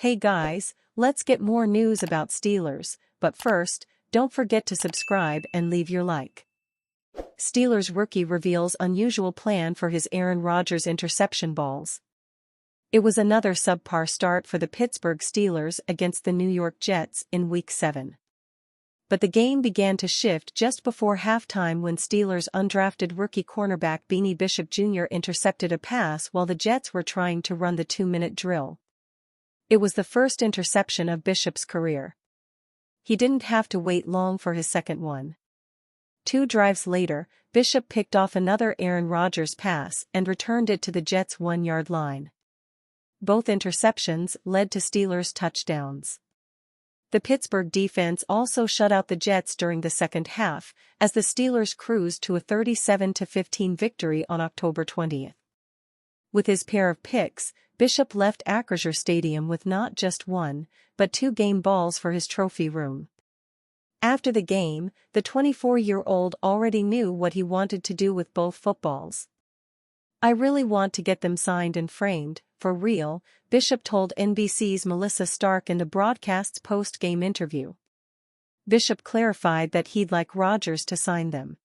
Hey guys, let's get more news about Steelers, but first, don't forget to subscribe and leave your like. Steelers rookie reveals unusual plan for his Aaron Rodgers interception balls. It was another subpar start for the Pittsburgh Steelers against the New York Jets in Week 7. But the game began to shift just before halftime when Steelers undrafted rookie cornerback Beanie Bishop Jr. intercepted a pass while the Jets were trying to run the 2-minute drill. It was the first interception of Bishop's career. He didn't have to wait long for his second one. 2 drives later, Bishop picked off another Aaron Rodgers pass and returned it to the Jets' 1-yard line. Both interceptions led to Steelers touchdowns. The Pittsburgh defense also shut out the Jets during the second half, as the Steelers cruised to a 37-15 victory on October 20th. With his pair of picks, Bishop left Acrisure Stadium with not just 1, but 2 game balls for his trophy room. After the game, the 24-year-old already knew what he wanted to do with both footballs. "I really want to get them signed and framed, for real," Bishop told NBC's Melissa Stark in the broadcast's post-game interview. Bishop clarified that he'd like Rodgers to sign them.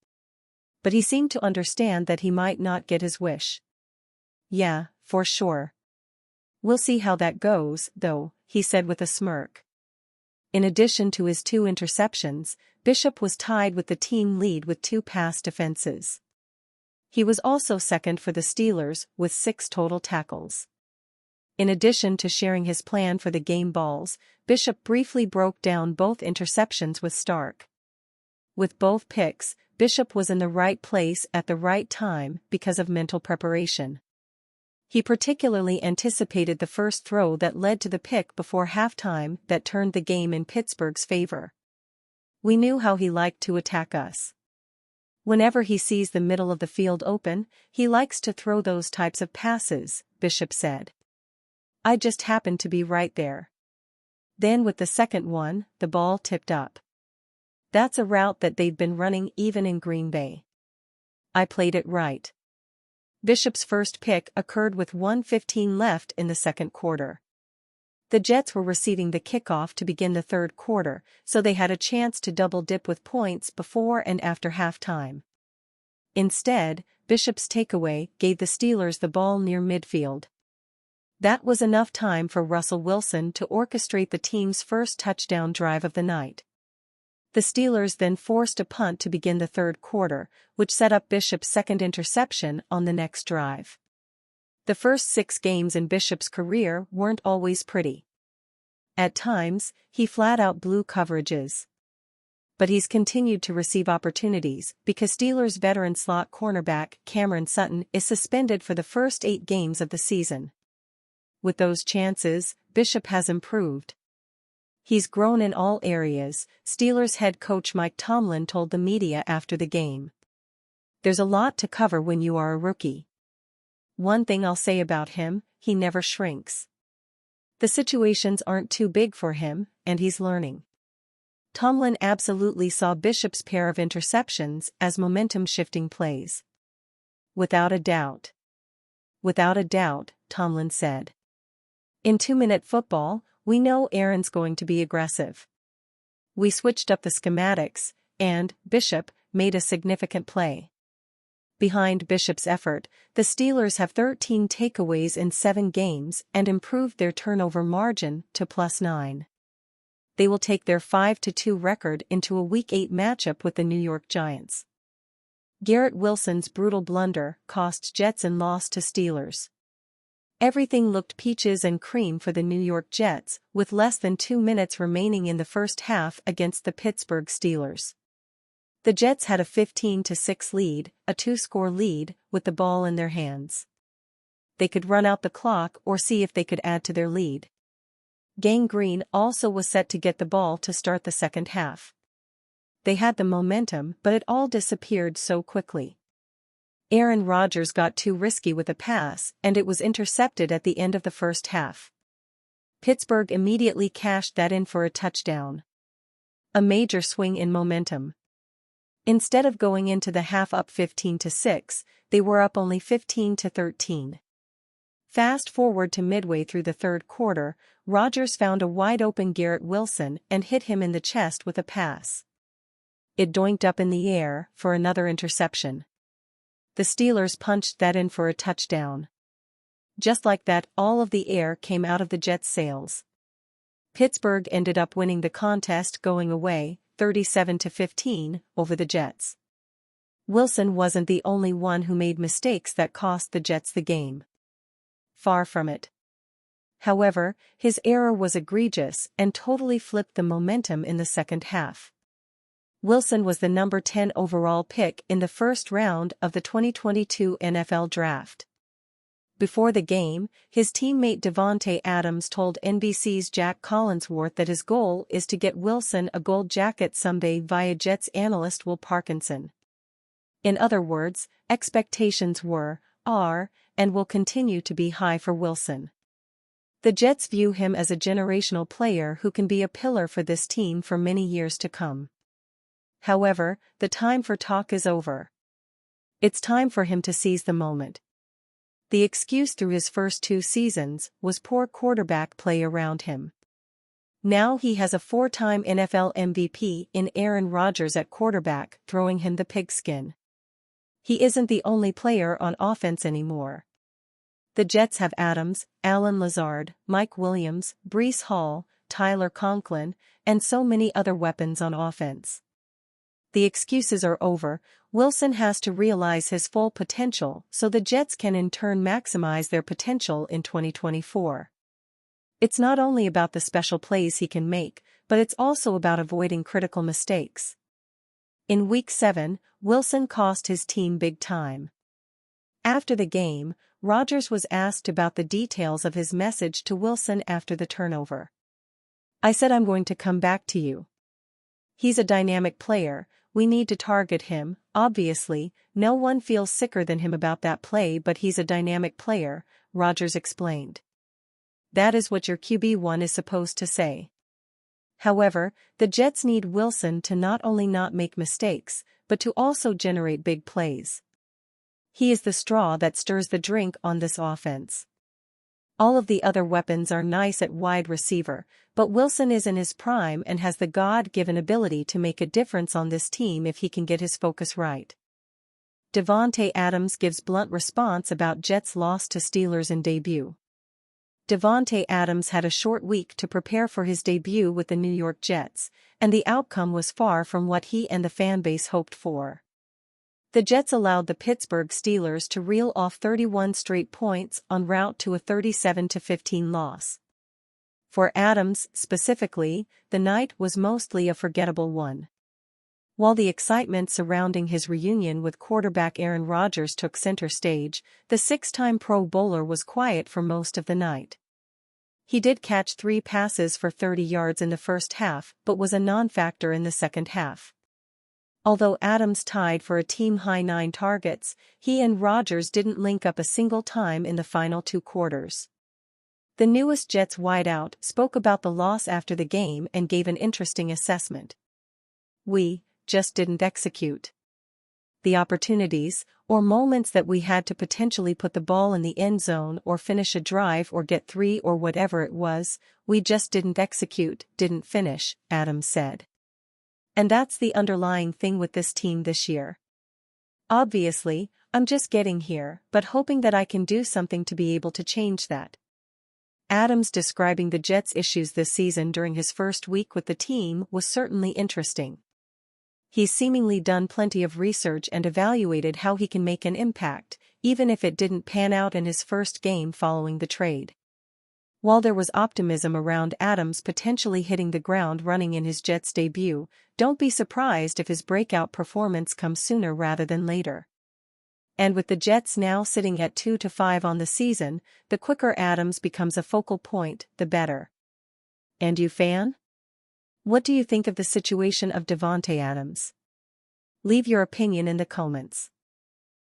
But he seemed to understand that he might not get his wish. "Yeah, for sure. We'll see how that goes, though," he said with a smirk. In addition to his 2 interceptions, Bishop was tied with the team lead with 2 pass defenses. He was also second for the Steelers with 6 total tackles. In addition to sharing his plan for the game balls, Bishop briefly broke down both interceptions with Stark. With both picks, Bishop was in the right place at the right time because of mental preparation. He particularly anticipated the first throw that led to the pick before halftime that turned the game in Pittsburgh's favor. "We knew how he liked to attack us. Whenever he sees the middle of the field open, he likes to throw those types of passes," Bishop said. "I just happened to be right there." Then with the second one, the ball tipped up. "That's a route that they'd been running even in Green Bay. I played it right." Bishop's first pick occurred with 1:15 left in the second quarter. The Jets were receiving the kickoff to begin the third quarter, so they had a chance to double-dip with points before and after halftime. Instead, Bishop's takeaway gave the Steelers the ball near midfield. That was enough time for Russell Wilson to orchestrate the team's first touchdown drive of the night. The Steelers then forced a punt to begin the third quarter, which set up Bishop's second interception on the next drive. The first 6 games in Bishop's career weren't always pretty. At times, he flat-out blew coverages. But he's continued to receive opportunities because Steelers veteran slot cornerback Cameron Sutton is suspended for the first 8 games of the season. With those chances, Bishop has improved. "He's grown in all areas," Steelers head coach Mike Tomlin told the media after the game. "There's a lot to cover when you are a rookie. One thing I'll say about him, he never shrinks. The situations aren't too big for him, and he's learning." Tomlin absolutely saw Bishop's pair of interceptions as momentum-shifting plays. Without a doubt," Tomlin said. "In 2-minute football, we know Aaron's going to be aggressive. We switched up the schematics, and Bishop made a significant play." Behind Bishop's effort, the Steelers have 13 takeaways in 7 games and improved their turnover margin to +9. They will take their 5-2 record into a Week 8 matchup with the New York Giants. Garrett Wilson's brutal blunder cost Jets and lost to Steelers. Everything looked peaches and cream for the New York Jets, with less than 2 minutes remaining in the first half against the Pittsburgh Steelers. The Jets had a 15-6 lead, a 2-score lead, with the ball in their hands. They could run out the clock or see if they could add to their lead. Gang Green also was set to get the ball to start the second half. They had the momentum, but it all disappeared so quickly. Aaron Rodgers got too risky with a pass, and it was intercepted at the end of the first half. Pittsburgh immediately cashed that in for a touchdown. A major swing in momentum. Instead of going into the half up 15-6, they were up only 15-13. Fast forward to midway through the third quarter, Rodgers found a wide-open Garrett Wilson and hit him in the chest with a pass. It doinked up in the air for another interception. The Steelers punched that in for a touchdown. Just like that, all of the air came out of the Jets' sails. Pittsburgh ended up winning the contest going away, 37-15, over the Jets. Wilson wasn't the only one who made mistakes that cost the Jets the game. Far from it. However, his error was egregious and totally flipped the momentum in the second half. Wilson was the number 10 overall pick in the first round of the 2022 NFL Draft. Before the game, his teammate Davante Adams told NBC's Jack Collinsworth that his goal is to get Wilson a gold jacket someday via Jets analyst Will Parkinson. In other words, expectations were, are, and will continue to be high for Wilson. The Jets view him as a generational player who can be a pillar for this team for many years to come. However, the time for talk is over. It's time for him to seize the moment. The excuse through his first 2 seasons was poor quarterback play around him. Now he has a 4-time NFL MVP in Aaron Rodgers at quarterback, throwing him the pigskin. He isn't the only player on offense anymore. The Jets have Adams, Allen Lazard, Mike Williams, Breece Hall, Tyler Conklin, and so many other weapons on offense. The excuses are over. Wilson has to realize his full potential so the Jets can in turn maximize their potential in 2024. It's not only about the special plays he can make, but it's also about avoiding critical mistakes. In Week 7, Wilson cost his team big time. After the game, Rodgers was asked about the details of his message to Wilson after the turnover. "I said I'm going to come back to you. He's a dynamic player, we need to target him, obviously, no one feels sicker than him about that play, but he's a dynamic player," Rodgers explained. That is what your QB1 is supposed to say. However, the Jets need Wilson to not only not make mistakes, but to also generate big plays. He is the straw that stirs the drink on this offense. All of the other weapons are nice at wide receiver, but Wilson is in his prime and has the God-given ability to make a difference on this team if he can get his focus right. Davante Adams gives blunt response about Jets' loss to Steelers in debut. Davante Adams had a short week to prepare for his debut with the New York Jets, and the outcome was far from what he and the fanbase hoped for. The Jets allowed the Pittsburgh Steelers to reel off 31 straight points en route to a 37-15 loss. For Adams, specifically, the night was mostly a forgettable one. While the excitement surrounding his reunion with quarterback Aaron Rodgers took center stage, the 6-time Pro Bowler was quiet for most of the night. He did catch 3 passes for 30 yards in the first half but was a non-factor in the second half. Although Adams tied for a team-high 9 targets, he and Rodgers didn't link up a single time in the final 2 quarters. The newest Jets wideout spoke about the loss after the game and gave an interesting assessment. "We just didn't execute. The opportunities, or moments that we had to potentially put the ball in the end zone or finish a drive or get 3 or whatever it was, we just didn't execute, didn't finish," Adams said. And that's the underlying thing with this team this year. "Obviously, I'm just getting here, but hoping that I can do something to be able to change that." Adams describing the Jets' issues this season during his first week with the team was certainly interesting. He's seemingly done plenty of research and evaluated how he can make an impact, even if it didn't pan out in his first game following the trade. While there was optimism around Adams potentially hitting the ground running in his Jets debut, don't be surprised if his breakout performance comes sooner rather than later. And with the Jets now sitting at 2-5 on the season, the quicker Adams becomes a focal point, the better. And you, fan? What do you think of the situation of Davante Adams? Leave your opinion in the comments.